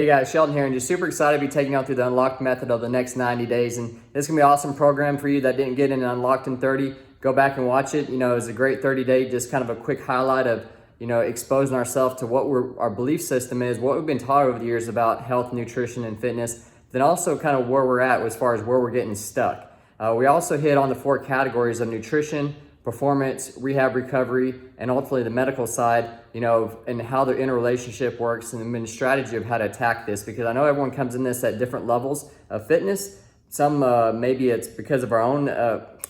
Hey guys, Sheldon here, and just super excited to be taking you through the Unlocked method of the next 90 days. And this is gonna be an awesome program for you that didn't get in Unlocked in 30. Go back and watch it. You know, it's a great 30-day, just kind of a quick highlight of, you know, exposing ourselves to what our belief system is, what we've been taught over the years about health, nutrition, and fitness. Then also kind of where we're at as far as where we're getting stuck. We also hit on the 4 categories of nutrition, performance, rehab, recovery, and ultimately the medical side, you know, and how the interrelationship works and the strategy of how to attack this, because I know everyone comes in this at different levels of fitness. Some maybe it's because of our own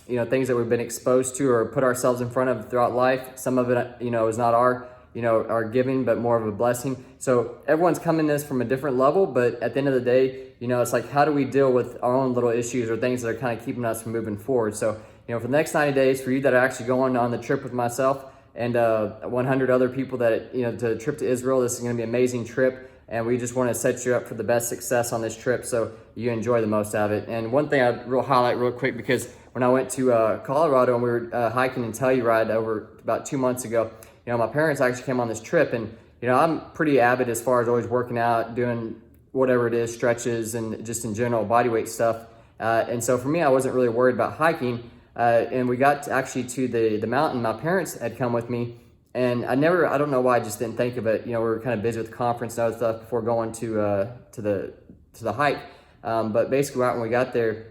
you know, things that we've been exposed to or put ourselves in front of throughout life. Some of it, you know, is not our, you know, our giving, but more of a blessing. So everyone's coming this from a different level, but at the end of the day, you know, it's like, how do we deal with our own little issues or things that are kind of keeping us from moving forward? So, you know, for the next 90 days, for you that are actually going on the trip with myself and 100 other people that, you know, to trip to Israel, this is going to be an amazing trip. And we just want to set you up for the best success on this trip so you enjoy the most of it. And one thing I'd highlight real quick, because when I went to Colorado and we were hiking in Telluride over about 2 months ago, you know, my parents actually came on this trip, and, you know, I'm pretty avid as far as always working out, doing whatever it is, stretches and just in general body weight stuff. And so for me, I wasn't really worried about hiking. And we got actually to the mountain. My parents had come with me, and I don't know why I just didn't think of it. You know, we were kind of busy with the conference and other stuff before going to the hike. But basically, right when we got there,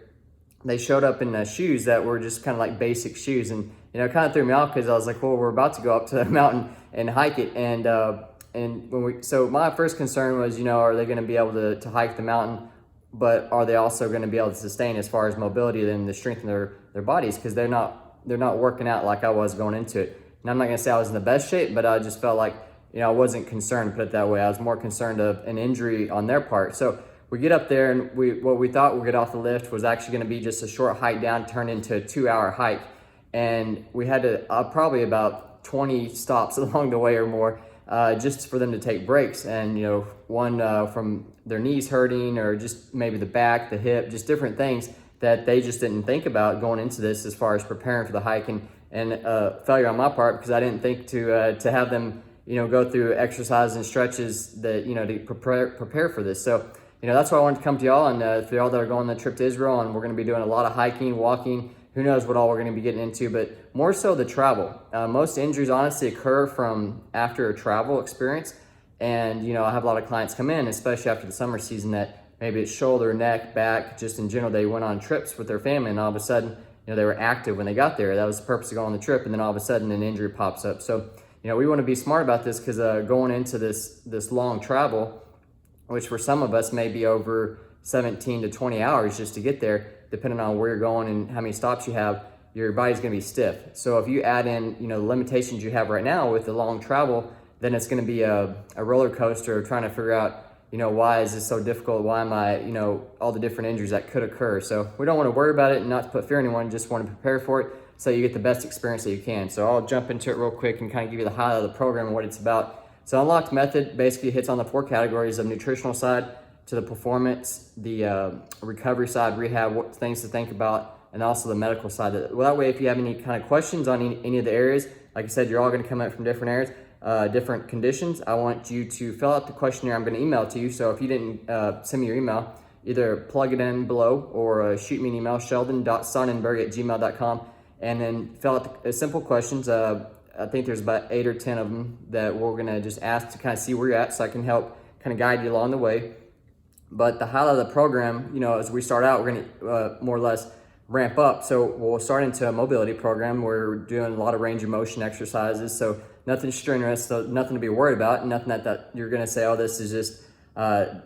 they showed up in shoes that were just kind of like basic shoes, and, you know, it kind of threw me off because I was like, well, we're about to go up to the mountain and hike it, and so my first concern was, you know, are they going to be able to hike the mountain, but are they also going to be able to sustain as far as mobility and the strength in their bodies, because they're not working out like I was going into it. And I'm not going to say I was in the best shape, but I just felt like, you know, I wasn't concerned, put it that way. I was more concerned of an injury on their part. So we get up there, and what we thought we'd get off the lift was actually going to be just a short hike down, turned into a 2-hour hike. And we had to probably about 20 stops along the way or more, just for them to take breaks. And, you know, one from their knees hurting, or just maybe the back, the hip, just different things that they just didn't think about going into this as far as preparing for the hike. And failure on my part, because I didn't think to have them, you know, go through exercises and stretches that, you know, to prepare for this. So, you know, that's why I wanted to come to y'all, and for y'all that are going on the trip to Israel, and we're going to be doing a lot of hiking, walking, who knows what all we're going to be getting into, but more so the travel. Most injuries honestly occur from after a travel experience. And, you know, I have a lot of clients come in, especially after the summer season, that maybe it's shoulder, neck, back, just in general, they went on trips with their family, and all of a sudden, you know, they were active when they got there. That was the purpose of going on the trip, and then all of a sudden an injury pops up. So, you know, we want to be smart about this, because going into this long travel, which for some of us may be over 17 to 20 hours just to get there, depending on where you're going and how many stops you have, your body's going to be stiff. So if you add in, you know, the limitations you have right now with the long travel, then it's going to be a roller coaster trying to figure out, you know, why is this so difficult? Why am I, you know, all the different injuries that could occur? So we don't want to worry about it and not to put fear in anyone, just want to prepare for it so you get the best experience that you can. So I'll jump into it real quick and kind of give you the highlight of the program and what it's about. So Unlocked method basically hits on the 4 categories of nutritional side, to the performance, the recovery side, rehab, what things to think about, and also the medical side. Well, that way, if you have any kind of questions on any of the areas, like I said, you're all going to come up from different areas, different conditions. I want you to fill out the questionnaire. I'm going to email it to you. So if you didn't send me your email, either plug it in below or shoot me an email, sheldon.sonnenberg@gmail.com, and then fill out the simple questions. I think there's about 8 or 10 of them that we're going to just ask to kind of see where you're at, so I can help kind of guide you along the way. But the highlight of the program, you know, as we start out, we're going to more or less ramp up. So we'll start into a mobility program where we're doing a lot of range of motion exercises. So nothing strenuous, so nothing to be worried about, and nothing that you're going to say, oh, this is just,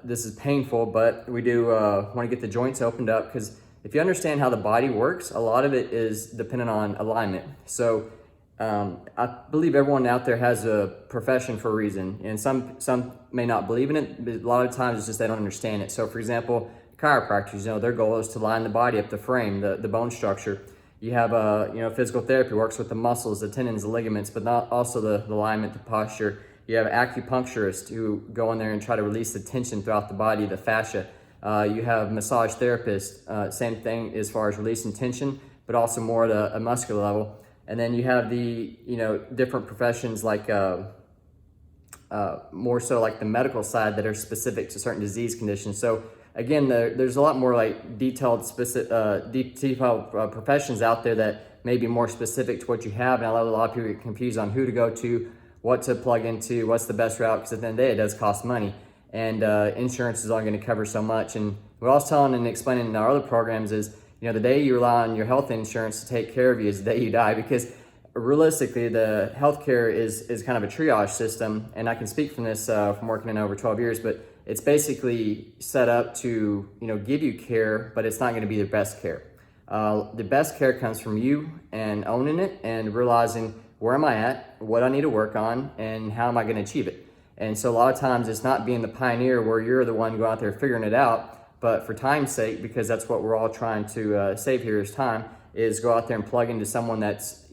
this is painful. But we do want to get the joints opened up, because if you understand how the body works, a lot of it is dependent on alignment. So I believe everyone out there has a profession for a reason, and some may not believe in it, but a lot of times it's just they don't understand it. So for example, chiropractors, you know, their goal is to line the body up, the frame, the bone structure. You have you know, physical therapy works with the muscles, the tendons, the ligaments, but not also the alignment, the posture. You have acupuncturists who go in there and try to release the tension throughout the body, the fascia. You have massage therapists, same thing as far as releasing tension, but also more at a muscular level. And then you have the, you know, different professions like more so like the medical side that are specific to certain disease conditions. So again, there's a lot more like detailed professions out there that may be more specific to what you have. And I know a lot of people get confused on who to go to, what to plug into, what's the best route, because at the end of the day, it does cost money. And insurance is only going to cover so much. And what I was telling and explaining in our other programs is, the day you rely on your health insurance to take care of you is the day you die, because realistically, the healthcare is kind of a triage system. And I can speak from this from working in over 12 years, but it's basically set up to, give you care, but it's not going to be the best care. The best care comes from you and owning it and realizing, where am I at, what I need to work on, and how am I going to achieve it? And so a lot of times it's not being the pioneer where you're the one going out there figuring it out, but for time's sake, because that's what we're all trying to save here is time, is go out there and plug into someone that's,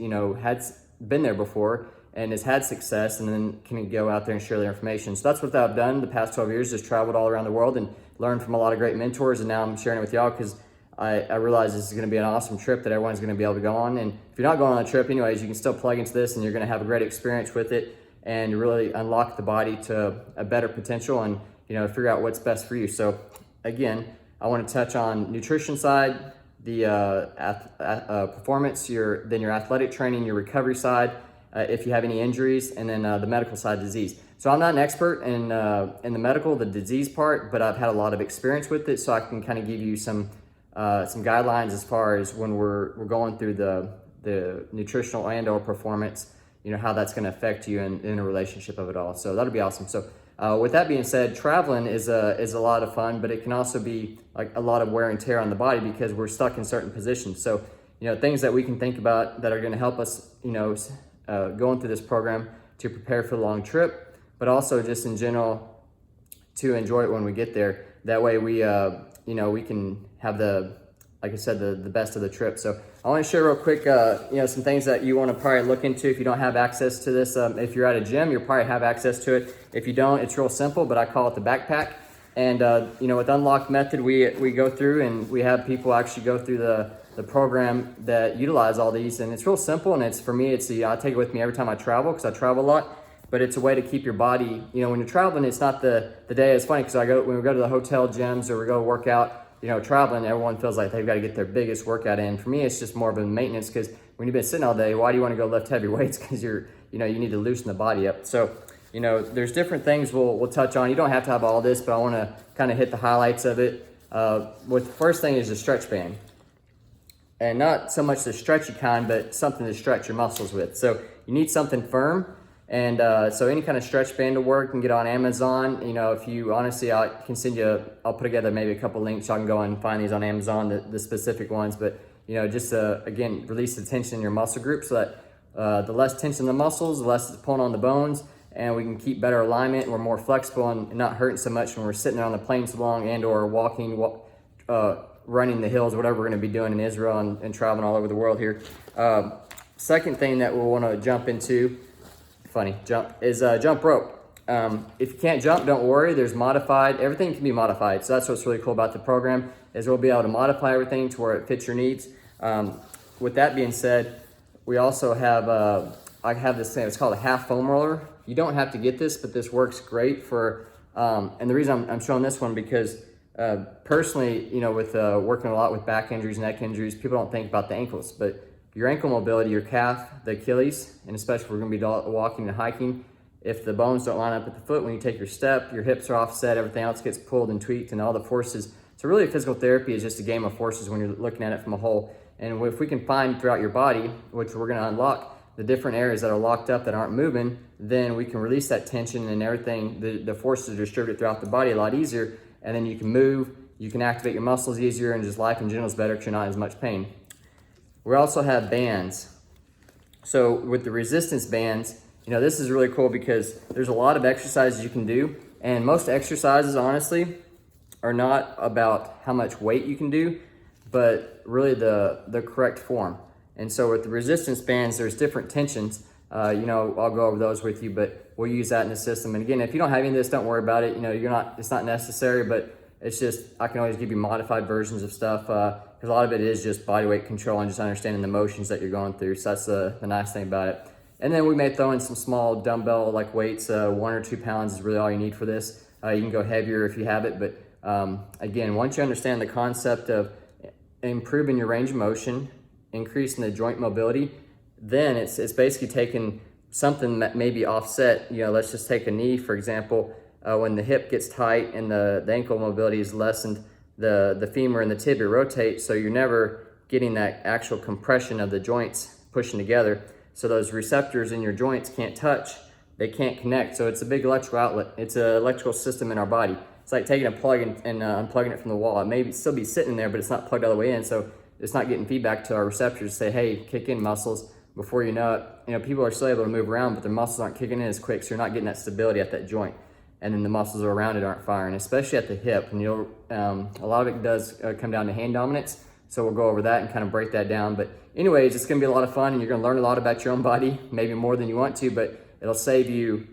had been there before and has had success, and then can go out there and share their information. So that's what I've done the past 12 years, just traveled all around the world and learned from a lot of great mentors. And now I'm sharing it with y'all because I realize this is going to be an awesome trip that everyone's going to be able to go on. And if you're not going on a trip anyways, you can still plug into this and you're going to have a great experience with it and really unlock the body to a better potential and, figure out what's best for you. So again, I want to touch on nutrition side, the performance, then your athletic training, your recovery side, if you have any injuries, and then the medical side, disease. So I'm not an expert in the medical, the disease part, but I've had a lot of experience with it, so I can kind of give you some guidelines as far as when we're going through the nutritional and/or performance, how that's going to affect you in a relationship of it all. So that'll be awesome. So with that being said, traveling is a lot of fun, but it can also be like a lot of wear and tear on the body because we're stuck in certain positions. So things that we can think about that are going to help us, going through this program to prepare for the long trip, but also just in general to enjoy it when we get there. That way we can have like I said, the best of the trip. So I want to share real quick, some things that you want to probably look into if you don't have access to this. If you're at a gym, you'll probably have access to it. If you don't, it's real simple, but I call it the backpack. And, with Unlocked Method, we go through and we have people actually go through the program that utilize all these. And it's real simple. And for me, I take it with me every time I travel because I travel a lot. But it's a way to keep your body, when you're traveling, it's not the day. It's funny because when we go to the hotel gyms or we go work out, traveling, everyone feels like they've got to get their biggest workout in. For me, it's just more of a maintenance because when you've been sitting all day, why do you want to go lift heavy weights? Because you need to loosen the body up. So, there's different things we'll touch on. You don't have to have all this, but I want to kind of hit the highlights of it. The first thing is the stretch band. And not so much the stretchy kind, but something to stretch your muscles with. So you need something firm. And so any kind of stretch band will work. You can get on Amazon. If you honestly, I'll put together maybe a couple links. Y'all can go and find these on Amazon, the specific ones. But, just again, release the tension in your muscle group so that the less tension in the muscles, the less it's pulling on the bones. And we can keep better alignment. We're more flexible and not hurting so much when we're sitting there on the plane so long and or walking, running the hills, whatever we're going to be doing in Israel and traveling all over the world here. Second thing that we'll want to jump into, jump rope. If you can't jump, don't worry. There's everything can be modified. So that's what's really cool about the program is we'll be able to modify everything to where it fits your needs. With that being said, we also have, I have this thing, it's called a half foam roller. You don't have to get this, but this works great for, and the reason I'm showing this one because personally, with working a lot with back injuries, neck injuries, people don't think about the ankles, but your ankle mobility, your calf, the Achilles, and especially if we're going to be walking and hiking, if the bones don't line up at the foot, when you take your step, your hips are offset, everything else gets pulled and tweaked and all the forces. So really physical therapy is just a game of forces when you're looking at it from a whole. And if we can find throughout your body, which we're going to unlock, the different areas that are locked up that aren't moving, then we can release that tension and everything, the forces are distributed throughout the body a lot easier. And then you can move, you can activate your muscles easier, and just life in general is better because you're not in as much pain. We also have bands. So with the resistance bands, this is really cool because there's a lot of exercises you can do. And most exercises, honestly, are not about how much weight you can do, but really the correct form. And so with the resistance bands, there's different tensions. I'll go over those with you, but we'll use that in the system. And again, if you don't have any of this, don't worry about it. It's not necessary, but it's just, I can always give you modified versions of stuff. Because a lot of it is just body weight control and just understanding the motions that you're going through. So that's the nice thing about it. And then we may throw in some small dumbbell like weights. 1 or 2 pounds is really all you need for this. You can go heavier if you have it, but again, once you understand the concept of improving your range of motion, increasing the joint mobility, then it's basically taking something that may be offset. Let's just take a knee, for example. When the hip gets tight and the ankle mobility is lessened, the femur and the tibia rotate, so you're never getting that actual compression of the joints pushing together. So those receptors in your joints can't touch, they can't connect. So it's a big electrical outlet. It's an electrical system in our body. It's like taking a plug and unplugging it from the wall. It may still be sitting there, but it's not plugged all the way in. So it's not getting feedback to our receptors to say, hey, kick in muscles. Before you know it, people are still able to move around, but their muscles aren't kicking in as quick. So you're not getting that stability at that joint. And then the muscles around it aren't firing, especially at the hip. And a lot of it does come down to hand dominance. So we'll go over that and kind of break that down. But anyways, it's gonna be a lot of fun, and you're gonna learn a lot about your own body, maybe more than you want to, but it'll save you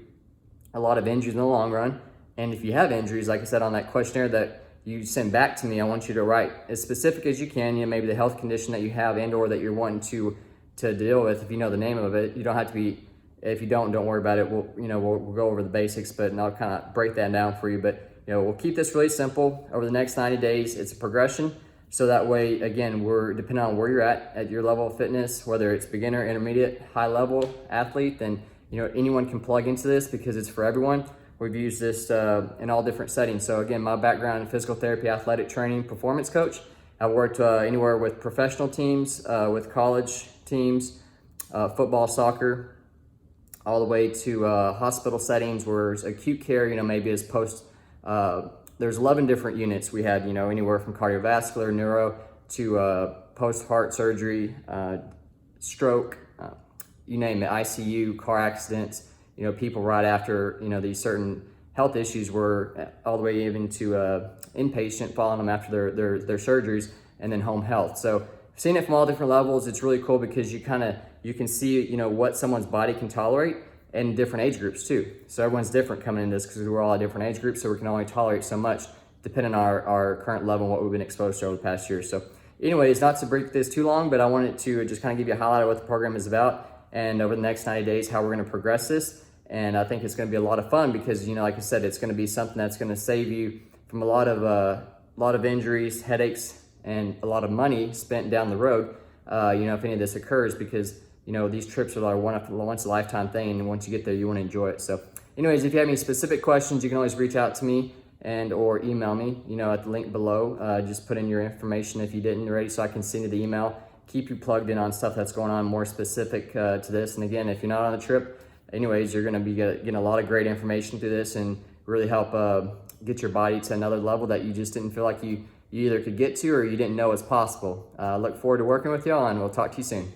a lot of injuries in the long run. And if you have injuries, like I said on that questionnaire that you send back to me, I want you to write as specific as you can, maybe the health condition that you have and or that you're wanting to deal with. If you know the name of it, you don't have to be, if you don't worry about it. We'll go over the basics, but I'll kind of break that down for you. But we'll keep this really simple over the next 90 days. It's a progression. So that way, again, we're depending on where you're at your level of fitness, whether it's beginner, intermediate, high level athlete, then anyone can plug into this because it's for everyone. We've used this in all different settings. So again, my background in physical therapy, athletic training, performance coach. I've worked anywhere with professional teams, with college teams, football, soccer, all the way to hospital settings where it's acute care, maybe as post, there's 11 different units. We had, anywhere from cardiovascular, neuro, to post-heart surgery, stroke, you name it, ICU, car accidents, people right after, these certain health issues were all the way even to inpatient, following them after their surgeries, and then home health. So seeing it from all different levels, it's really cool because you can see, what someone's body can tolerate in different age groups too. So everyone's different coming into this because we're all at different age groups, so we can only tolerate so much depending on our current level and what we've been exposed to over the past year. So anyways, not to break this too long, but I wanted to just kind of give you a highlight of what the program is about, and over the next 90 days, how we're going to progress this. And I think it's going to be a lot of fun because, like I said, it's going to be something that's going to save you from a lot of injuries, headaches, and a lot of money spent down the road, if any of this occurs, because these trips are like once a lifetime thing, and once you get there, you want to enjoy it. So anyways, if you have any specific questions, you can always reach out to me and or email me, at the link below. Just put in your information if you didn't already, so I can send you the email, keep you plugged in on stuff that's going on more specific to this. And again, if you're not on the trip, anyways, you're going to be getting a lot of great information through this and really help get your body to another level that you just didn't feel like you either could get to or you didn't know was possible. Look forward to working with y'all, and we'll talk to you soon.